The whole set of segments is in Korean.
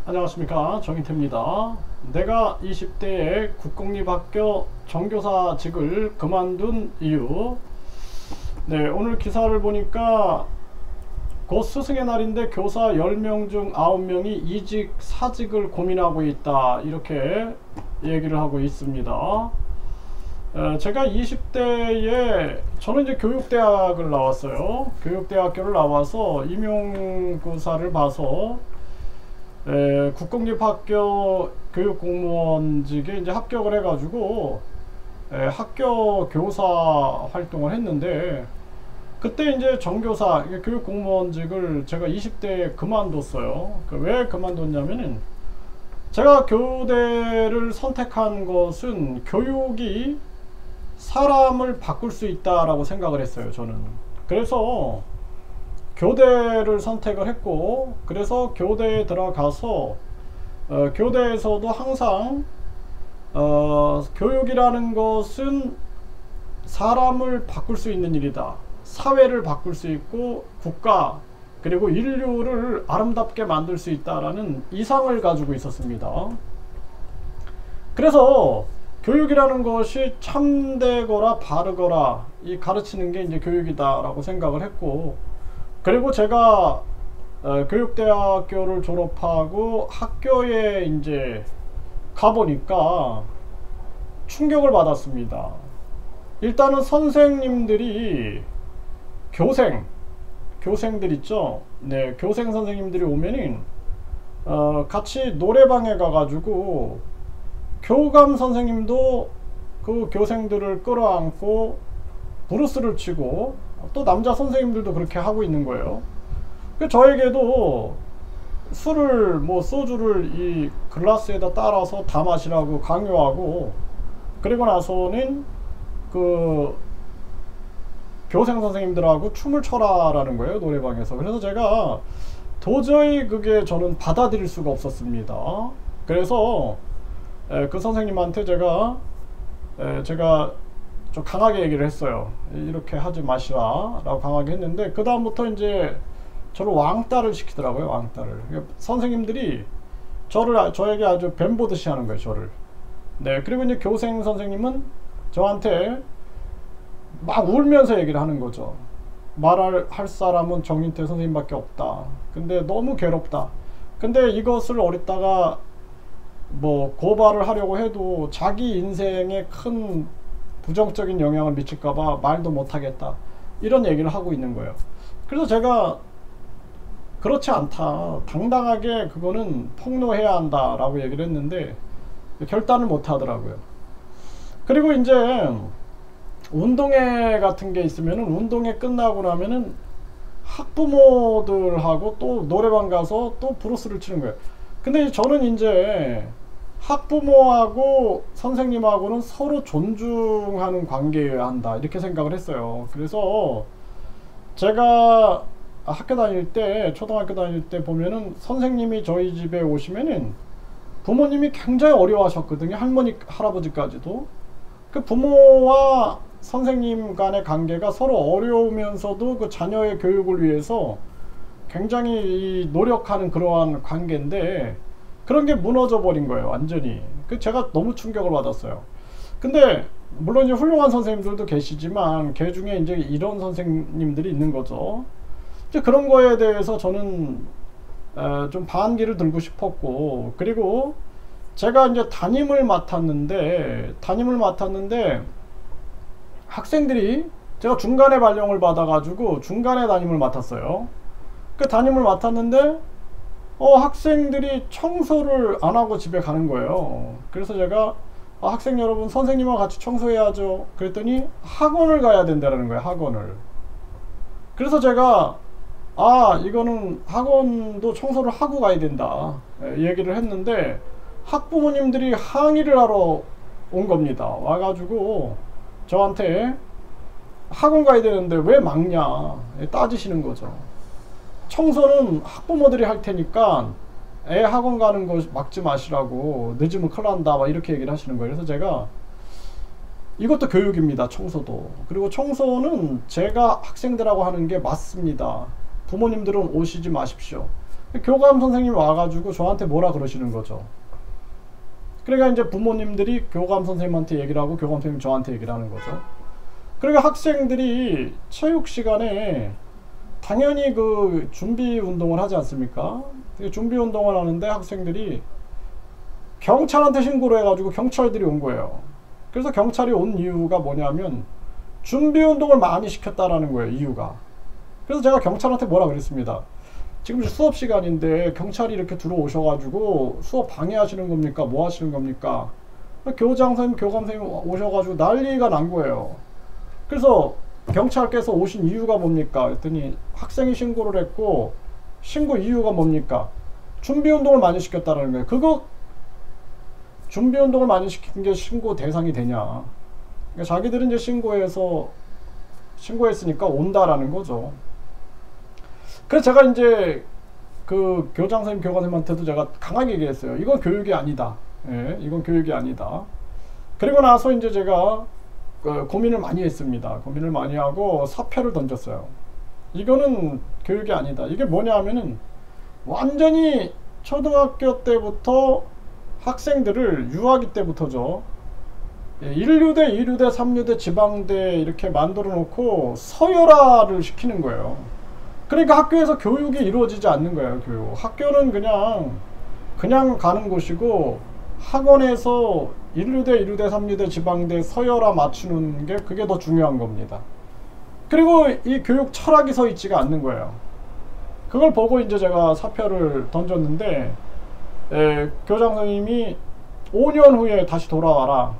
안녕하십니까, 정인태입니다. 내가 20대에 국공립학교 정교사직을 그만둔 이유. 오늘 기사를 보니까 곧 스승의 날인데 교사 10명 중 9명이 이직 사직을 고민하고 있다, 이렇게 얘기를 하고 있습니다. 제가 20대에 저는 이제 교육대학을 나왔어요. 교육대학교를 나와서 임용고사를 봐서 국공립학교 교육공무원직에 이제 합격을 해가지고 학교 교사 활동을 했는데, 그때 이제 정교사 교육공무원직을 제가 20대에 그만뒀어요. 왜 그만뒀냐면은, 제가 교대를 선택한 것은 교육이 사람을 바꿀 수 있다라고 생각을 했어요, 저는. 그래서 교대를 선택을 했고, 그래서 교대에 들어가서 교대에서도 항상 교육이라는 것은 사람을 바꿀 수 있는 일이다, 사회를 바꿀 수 있고 국가 그리고 인류를 아름답게 만들 수 있다라는 이상을 가지고 있었습니다. 그래서 교육이라는 것이 참되거라 바르거라 이 가르치는 게 이제 교육이다라고 생각을 했고, 그리고 제가 교육대학교를 졸업하고 학교에 이제 가보니까 충격을 받았습니다. 일단은 선생님들이 교생들 있죠. 교생 선생님들이 오면은 같이 노래방에 가가지고 교감 선생님도 그 교생들을 끌어안고 브루스를 치고, 또 남자 선생님들도 그렇게 하고 있는 거예요. 저에게도 술을 소주를 이 글라스에다 따라서 다 마시라고 강요하고, 그리고 나서는 그 교생 선생님들하고 춤을 춰라라는 거예요, 노래방에서. 그래서 제가 도저히 그게 저는 받아들일 수가 없었습니다. 그래서 그 선생님한테 제가 좀 강하게 얘기를 했어요. 이렇게 하지 마시라 라고 강하게 했는데, 그 다음부터 이제 저를 왕따를 시키더라고요. 왕따를. 선생님들이 저에게 아주 뱀보듯이 하는 거예요, 저를. 그리고 이제 교생 선생님은 저한테 막 울면서 얘기를 하는 거죠. 말할 사람은 정인태 선생님밖에 없다. 근데 너무 괴롭다. 근데 이것을 어디다가 고발을 하려고 해도 자기 인생에 큰 부정적인 영향을 미칠까봐 말도 못하겠다, 이런 얘기를 하고 있는 거예요. 그래서 제가 그렇지 않다, 당당하게 그거는 폭로해야 한다 라고 얘기를 했는데 결단을 못 하더라고요. 그리고 이제 운동회 같은 게 있으면은, 운동회 끝나고 나면은 학부모들하고 또 노래방 가서 또 브루스를 치는 거예요. 근데 저는 이제 학부모하고 선생님하고는 서로 존중하는 관계여야 한다, 이렇게 생각을 했어요. 그래서 제가 학교 다닐 때, 초등학교 다닐 때 보면은 선생님이 저희 집에 오시면은 부모님이 굉장히 어려워하셨거든요. 할머니, 할아버지까지도. 그 부모와 선생님 간의 관계가 서로 어려우면서도 그 자녀의 교육을 위해서 굉장히 노력하는 그러한 관계인데, 그런 게 무너져 버린 거예요, 완전히. 제가 너무 충격을 받았어요. 근데 물론 이제 훌륭한 선생님들도 계시지만 그 중에 이제 이런 선생님들이 있는 거죠. 이제 그런 거에 대해서 저는 좀 반기를 들고 싶었고, 그리고 제가 이제 담임을 맡았는데 학생들이, 제가 중간에 발령을 받아가지고 중간에 담임을 맡았어요. 그 담임을 맡았는데 학생들이 청소를 안 하고 집에 가는 거예요. 그래서 제가 학생 여러분, 선생님과 같이 청소해야죠. 그랬더니 학원을 가야 된다는 거예요, 학원을. 그래서 제가 이거는 학원도 청소를 하고 가야 된다 얘기를 했는데, 학부모님들이 항의를 하러 온 겁니다. 와가지고 저한테 학원 가야 되는데 왜 막냐 따지시는 거죠. 청소는 학부모들이 할 테니까 애 학원 가는 거 막지 마시라고, 늦으면 큰일 난다, 막 이렇게 얘기를 하시는 거예요. 그래서 제가, 이것도 교육입니다, 청소도. 그리고 청소는 제가 학생들하고 하는 게 맞습니다. 부모님들은 오시지 마십시오. 교감 선생님이 와가지고 저한테 뭐라 그러시는 거죠. 그러니까 이제 부모님들이 교감 선생님한테 얘기를 하고 교감 선생님이 저한테 얘기를 하는 거죠. 그러니까 학생들이 체육 시간에 당연히 그 준비 운동을 하지 않습니까? 준비 운동을 하는데 학생들이 경찰한테 신고를 해가지고 경찰들이 온 거예요. 그래서 경찰이 온 이유가 뭐냐면 준비 운동을 많이 시켰다라는 거예요. 이유가. 그래서 제가 경찰한테 뭐라 그랬습니다. 지금 수업 시간인데 경찰이 이렇게 들어오셔가지고 수업 방해하시는 겁니까? 뭐 하시는 겁니까? 교장 선생님, 교감 선생님 오셔가지고 난리가 난 거예요. 그래서 경찰께서 오신 이유가 뭡니까? 그랬더니 학생이 신고를 했고 신고 이유가 뭡니까? 준비 운동을 많이 시켰다는 거예요. 그거 준비 운동을 많이 시킨 게 신고 대상이 되냐? 그러니까 자기들은 이제 신고했으니까 온다라는 거죠. 그래서 제가 이제 그 교장 선생님, 교감 선생님한테도 제가 강하게 얘기했어요. 이건 교육이 아니다. 예, 이건 교육이 아니다. 그리고 나서 이제 제가 고민을 많이 했습니다. 고민을 많이 하고 사표를 던졌어요. 이거는 교육이 아니다. 이게 뭐냐 하면은 완전히 초등학교 때부터 학생들을 유아기 때부터죠. 1류대, 2류대, 3류대, 지방대 이렇게 만들어 놓고 서열화를 시키는 거예요. 그러니까 학교에서 교육이 이루어지지 않는 거예요. 교육. 학교는 그냥 가는 곳이고 학원에서 1류대, 2류대, 3류대, 지방대 서열화 맞추는 게 그게 더 중요한 겁니다. 그리고 이 교육 철학이 서 있지가 않는 거예요. 그걸 보고 이제 제가 사표를 던졌는데 교장 선생님이 5년 후에 다시 돌아와라.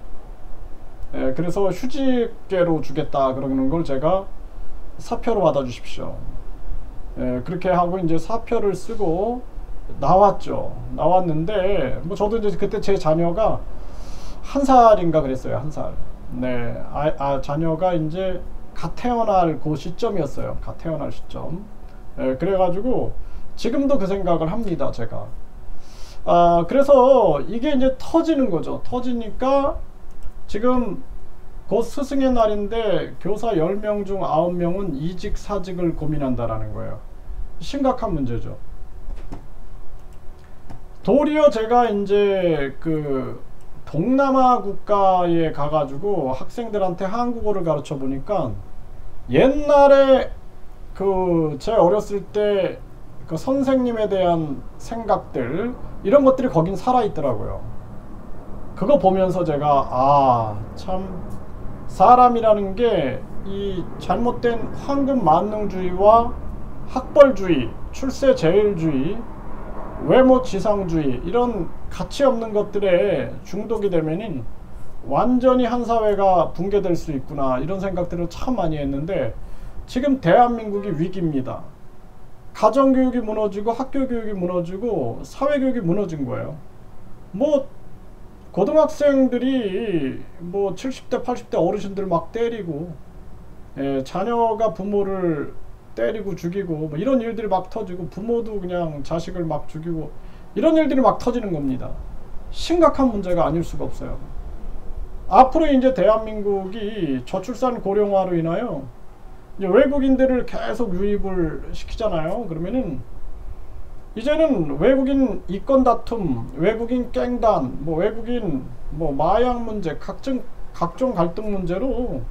그래서 휴직계로 주겠다 그러는 걸 제가 사표로 받아주십시오. 그렇게 하고 이제 사표를 쓰고 나왔죠. 나왔는데 뭐 저도 이제 그때 제 자녀가 1살인가 그랬어요. 1살. 네, 자녀가 이제 갓 태어날 그 시점이었어요. 갓 태어날 시점. 그래가지고 지금도 그 생각을 합니다. 제가. 그래서 이게 이제 터지는 거죠. 터지니까 지금 곧 스승의 날인데 교사 10명 중 9명은 이직 사직을 고민한다라는 거예요. 심각한 문제죠. 도리어 제가 이제 그 동남아 국가에 가가지고 학생들한테 한국어를 가르쳐 보니까 옛날에 그 제 어렸을 때 그 선생님에 대한 생각들 이런 것들이 거긴 살아 있더라고요. 그거 보면서 제가 참 사람이라는 게 이 잘못된 황금 만능주의와 학벌주의, 출세제일주의, 외모지상주의 이런 가치 없는 것들에 중독이 되면은 완전히 한 사회가 붕괴될 수 있구나 이런 생각들을 참 많이 했는데 지금 대한민국이 위기입니다. 가정교육이 무너지고 학교교육이 무너지고 사회교육이 무너진 거예요. 뭐 고등학생들이 뭐 70대 80대 어르신들 막 때리고 자녀가 부모를 때리고 죽이고 뭐 이런 일들이 막 터지고 부모도 그냥 자식을 막 죽이고 이런 일들이 막 터지는 겁니다. 심각한 문제가 아닐 수가 없어요. 앞으로 이제 대한민국이 저출산 고령화로 인하여 이제 외국인들을 계속 유입을 시키잖아요. 그러면은 이제는 외국인 이권 다툼, 외국인 깽단, 뭐 외국인 뭐 마약 문제, 각종 갈등 문제로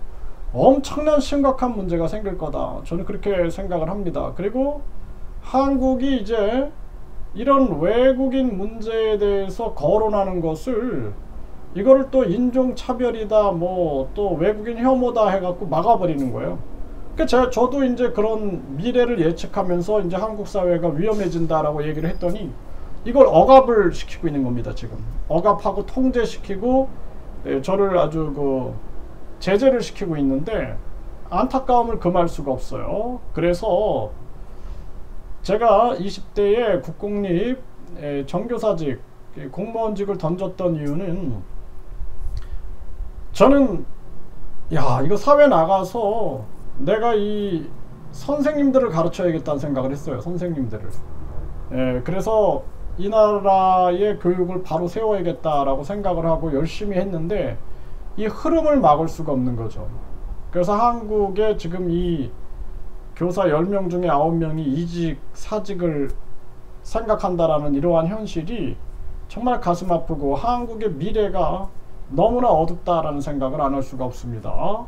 엄청난 심각한 문제가 생길 거다. 저는 그렇게 생각을 합니다. 그리고 한국이 이제 이런 외국인 문제에 대해서 거론하는 것을 이거를 또 인종차별이다 뭐 또 외국인 혐오다 해갖고 막아버리는 거예요. 그러니까 저도 이제 그런 미래를 예측하면서 이제 한국 사회가 위험해진다라고 얘기를 했더니 이걸 억압을 시키고 있는 겁니다. 지금 억압하고 통제시키고 저를 아주 그 제재를 시키고 있는데 안타까움을 금할 수가 없어요. 그래서 제가 20대에 국공립 정교사직 공무원직을 던졌던 이유는 저는 이거 사회 나가서 내가 이 선생님들을 가르쳐야겠다는 생각을 했어요. 선생님들을. 그래서 이 나라의 교육을 바로 세워야겠다라고 생각을 하고 열심히 했는데 이 흐름을 막을 수가 없는 거죠. 그래서 한국에 지금 이 교사 10명 중에 9명이 이직 사직을 생각한다라는 이러한 현실이 정말 가슴 아프고 한국의 미래가 너무나 어둡다라는 생각을 안 할 수가 없습니다.